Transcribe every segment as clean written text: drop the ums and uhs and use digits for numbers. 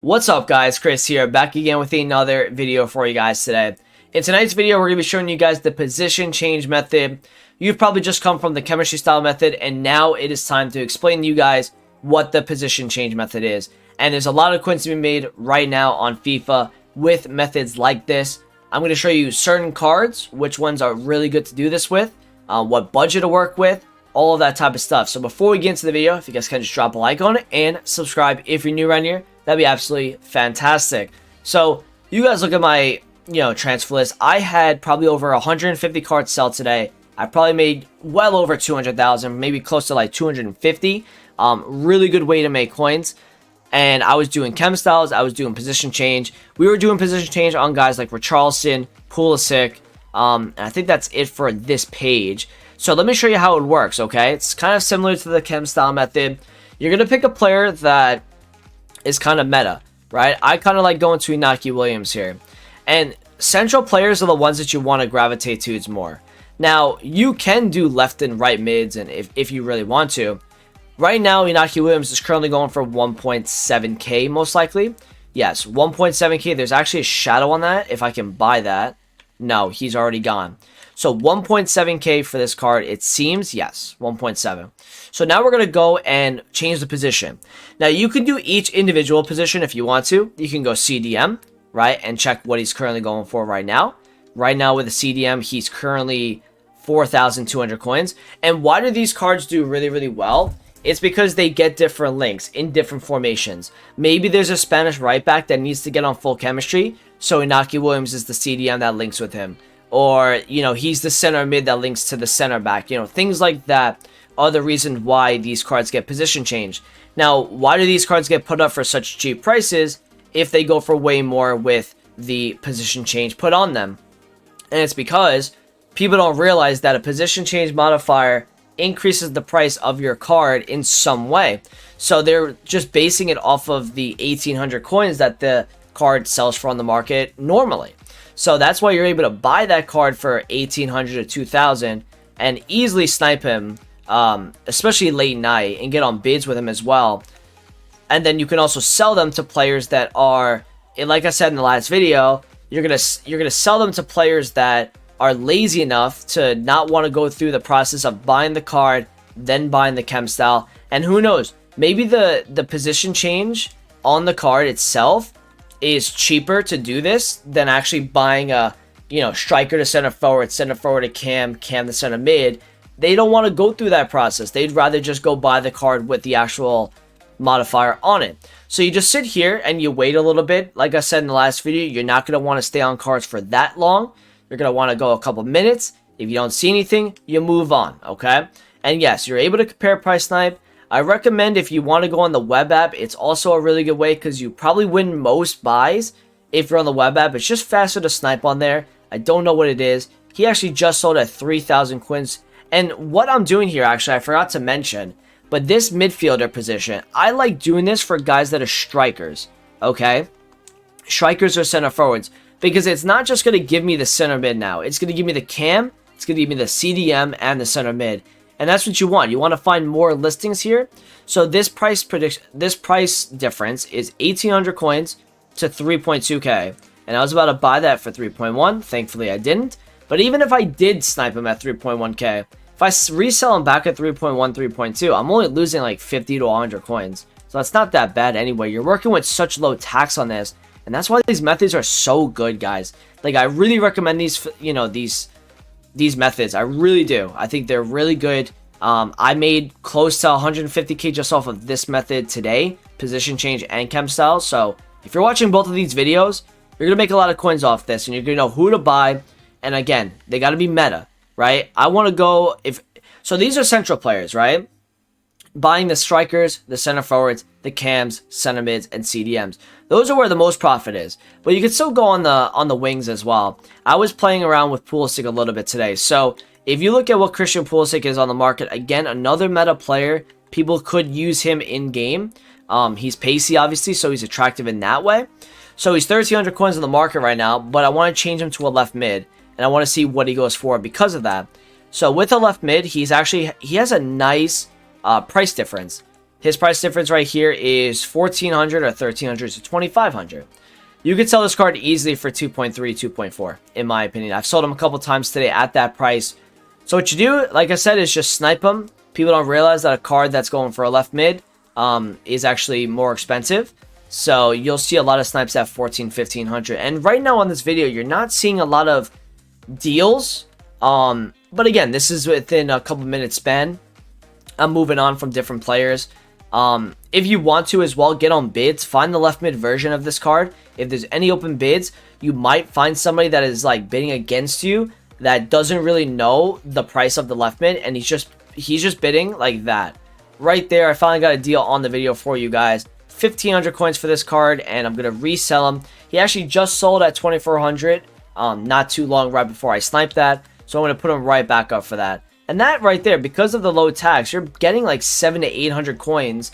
What's up guys, Chris here, back again with another video for you guys today. In tonight's video, we're going to be showing you guys the position change method. You've probably just come from the chemistry style method, and now it is time to explain to you guys what the position change method is. And there's a lot of coins to be made right now on FIFA with methods like this. I'm going to show you certain cards, which ones are really good to do this with, what budget to work with, all of that type of stuff. So before we get into the video, if you guys can just drop a like on it and subscribe if you're new around here, that'd be absolutely fantastic. So you guys look at my, transfer list. I had probably over 150 cards sell today. I probably made well over 200,000, maybe close to like 250. Really good way to make coins. And I was doing chem styles. I was doing position change. We were doing position change on guys like Richarlison, Pulisic. And I think that's it for this page. So let me show you how it works, okay? It's kind of similar to the chem style method. You're going to pick a player that is kind of meta, right? I kind of like going to Inaki Williams here. And central players are the ones that you want to gravitate to more. Now, you can do left and right mids and if you really want to. Right now, Inaki Williams is currently going for 1.7k most likely. Yes, 1.7k. There's actually a shadow on that if I can buy that. No, he's already gone. So 1.7k for this card, it seems. Yes, 1.7. So now we're going to go and change the position. Now you can do each individual position if you want to. You can go CDM, right, and check what he's currently going for right now. Right now with the CDM, he's currently 4,200 coins. And why do these cards do really, really well? It's because they get different links in different formations. Maybe there's a Spanish right back that needs to get on full chemistry, so Inaki Williams is the CDM that links with him. Or, he's the center mid that links to the center back. Things like that are the reason why these cards get position changed. Now, why do these cards get put up for such cheap prices if they go for way more with the position change put on them? And it's because people don't realize that a position change modifier increases the price of your card in some way. So they're just basing it off of the 1,800 coins that the card sells for on the market normally. So that's why you're able to buy that card for 1,800 to 2,000 and easily snipe him, especially late night, and get on bids with him as well. And then you can also sell them to players that are, like I said in the last video, you're gonna sell them to players that are lazy enough to not want to go through the process of buying the card, then buying the chem style. And who knows, maybe the position change on the card itself is cheaper to do this than actually buying a, striker to center forward to cam to center mid. They don't want to go through that process. They'd rather just go buy the card with the actual modifier on it. So you just sit here and you wait a little bit. Like I said in the last video, you're not going to want to stay on cards for that long. You're going to want to go a couple minutes. If you don't see anything, you move on, okay? And yes, you're able to compare price snipe. I recommend if you want to go on the web app, it's also a really good way because you probably win most buys if you're on the web app. It's just faster to snipe on there. I don't know what it is. He actually just sold at 3,000 coins. And what I'm doing here, actually, I forgot to mention, but this midfielder position, I like doing this for guys that are strikers, okay? Strikers or center forwards, because it's not just going to give me the center mid now. It's going to give me the cam, it's going to give me the CDM, and the center mid. And that's what you want. You want to find more listings here. So this price difference is 1,800 coins to 3.2k. And I was about to buy that for 3.1. Thankfully, I didn't. But even if I did snipe him at 3.1k, if I resell him back at 3.1, 3.2, I'm only losing like 50 to 100 coins. So that's not that bad anyway. You're working with such low tax on this. And that's why these methods are so good, guys. Like, I really recommend these, these methods. I really do. I think they're really good. I made close to 150k just off of this method today, position change and chem style. So if you're watching both of these videos, you're gonna make a lot of coins off this, and you're gonna know who to buy. And again, they got to be meta, right? I want to go so these are central players, right? Buying the strikers, the center forwards, the cams, center mids, and CDMs. Those are where the most profit is. But you can still go on the wings as well. I was playing around with Pulisic a little bit today. So if you look at what Christian Pulisic is on the market, again, another meta player. People could use him in game. He's pacey, obviously, so he's attractive in that way. So he's 1,300 coins on the market right now, but I want to change him to a left mid, and I want to see what he goes for because of that. So with a left mid, he has a nice price difference. His price difference right here is 1,400 or 1,300 to 2,500. You could sell this card easily for 2.3, 2.4, in my opinion. I've sold him a couple times today at that price. So what you do, like I said, is just snipe him. People don't realize that a card that's going for a left mid is actually more expensive. So you'll see a lot of snipes at 14, 1,500. And right now on this video, you're not seeing a lot of deals. But again, this is within a couple minutes span. I'm moving on from different players. If you want to as well, get on bids. Find the left mid version of this card. If there's any open bids, you might find somebody that is like bidding against you that doesn't really know the price of the left mid, and he's just bidding like that. Right there, I finally got a deal on the video for you guys. 1,500 coins for this card, and I'm gonna resell him. He actually just sold at 2,400 not too long right before I sniped that, so I'm gonna put him right back up for that. And that right there, because of the low tax, you're getting like 700 to 800 coins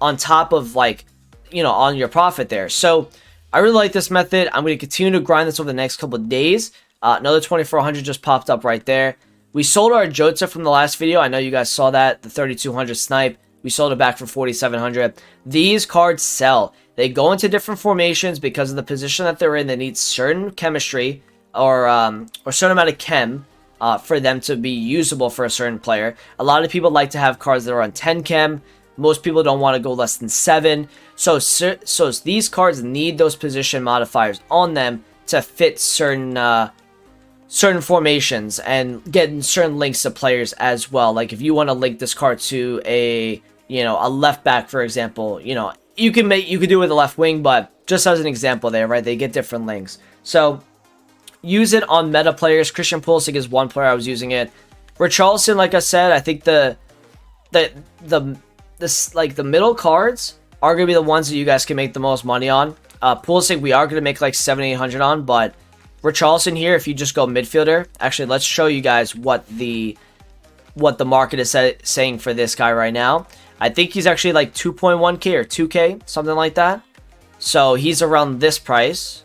on top of, like, you know, on your profit there. So I really like this method. I'm going to continue to grind this over the next couple of days. Another 2,400 just popped up right there. We sold our Jota from the last video. I know you guys saw that, the 3,200 snipe. We sold it back for 4,700. These cards sell. They go into different formations because of the position that they're in. They need certain chemistry or certain amount of chem for them to be usable for a certain player. A lot of people like to have cards that are on 10 chem. Most people don't want to go less than 7. So these cards need those position modifiers on them to fit certain formations and get certain links to players as well. Like if you want to link this card to a left back, for example, you can do it with a left wing, but just as an example there, right? They get different links. So use it on meta players. Christian Pulisic is one player I was using it. Richarlison, like I said, I think the middle cards are going to be the ones that you guys can make the most money on. Pulisic, we are going to make like 700, 800 on, but Richarlison here, if you just go midfielder, actually, let's show you guys what the market is saying for this guy right now. I think he's actually like 2.1k or 2k, something like that. So he's around this price.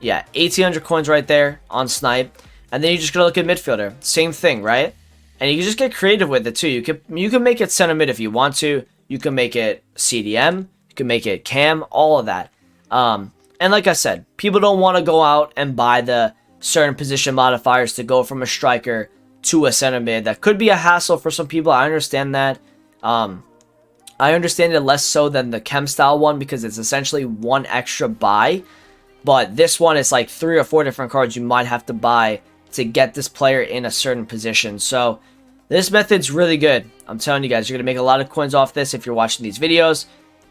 Yeah, 1,800 coins right there on snipe. And then you're just going to look at midfielder. Same thing, right? And you can just get creative with it too. You can make it center mid if you want to. You can make it CDM. You can make it cam. All of that. And like I said, people don't want to go out and buy the certain position modifiers to go from a striker to a center mid. That could be a hassle for some people. I understand that. I understand it less so than the chem style one because it's essentially one extra buy. But this one is like 3 or 4 different cards you might have to buy to get this player in a certain position. So this method's really good. I'm telling you guys, you're going to make a lot of coins off this if you're watching these videos.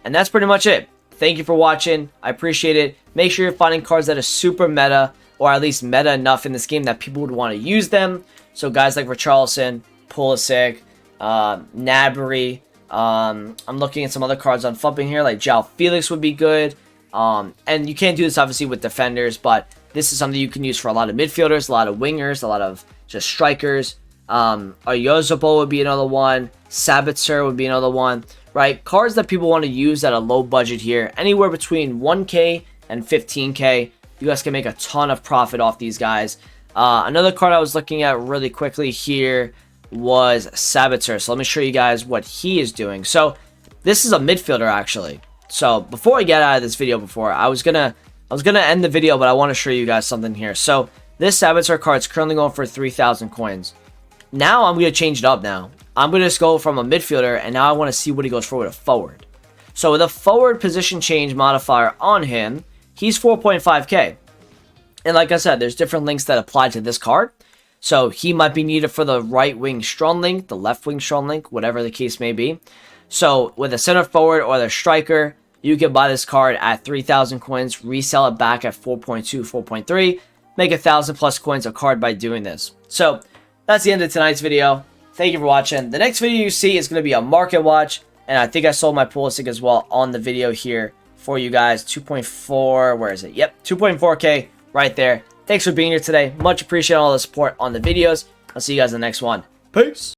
And that's pretty much it. Thank you for watching. I appreciate it. Make sure you're finding cards that are super meta, or at least meta enough in this game that people would want to use them. So guys like Richarlison, Pulisic, Gnabry. I'm looking at some other cards on Fupping here, like João Felix would be good. And you can't do this obviously with defenders, but this is something you can use for a lot of midfielders, a lot of wingers, a lot of just strikers. Oyarzabal would be another one. Sabitzer would be another one, right? Cards that people want to use at a low budget here, anywhere between 1k and 15k. You guys can make a ton of profit off these guys. Another card I was looking at really quickly here was Sabitzer. So let me show you guys what he is doing. So this is a midfielder actually. So before I get out of this video, I was gonna end the video, but I want to show you guys something here. So this Sabitzer card is currently going for 3,000 coins. Now I'm gonna change it up. Now I'm gonna just go from a midfielder, and now I want to see what he goes for with a forward. So with a forward position change modifier on him, he's 4.5k. And like I said, there's different links that apply to this card. So he might be needed for the right wing strong link, the left wing strong link, whatever the case may be. So with a center forward or the striker, you can buy this card at 3,000 coins, resell it back at 4.2, 4.3, make 1,000 plus coins a card by doing this. So that's the end of tonight's video. Thank you for watching. The next video you see is going to be a market watch, and I think I sold my Pulisic as well on the video here for you guys. 2.4, where is it? Yep, 2.4k right there. Thanks for being here today. Much appreciate all the support on the videos. I'll see you guys in the next one. Peace.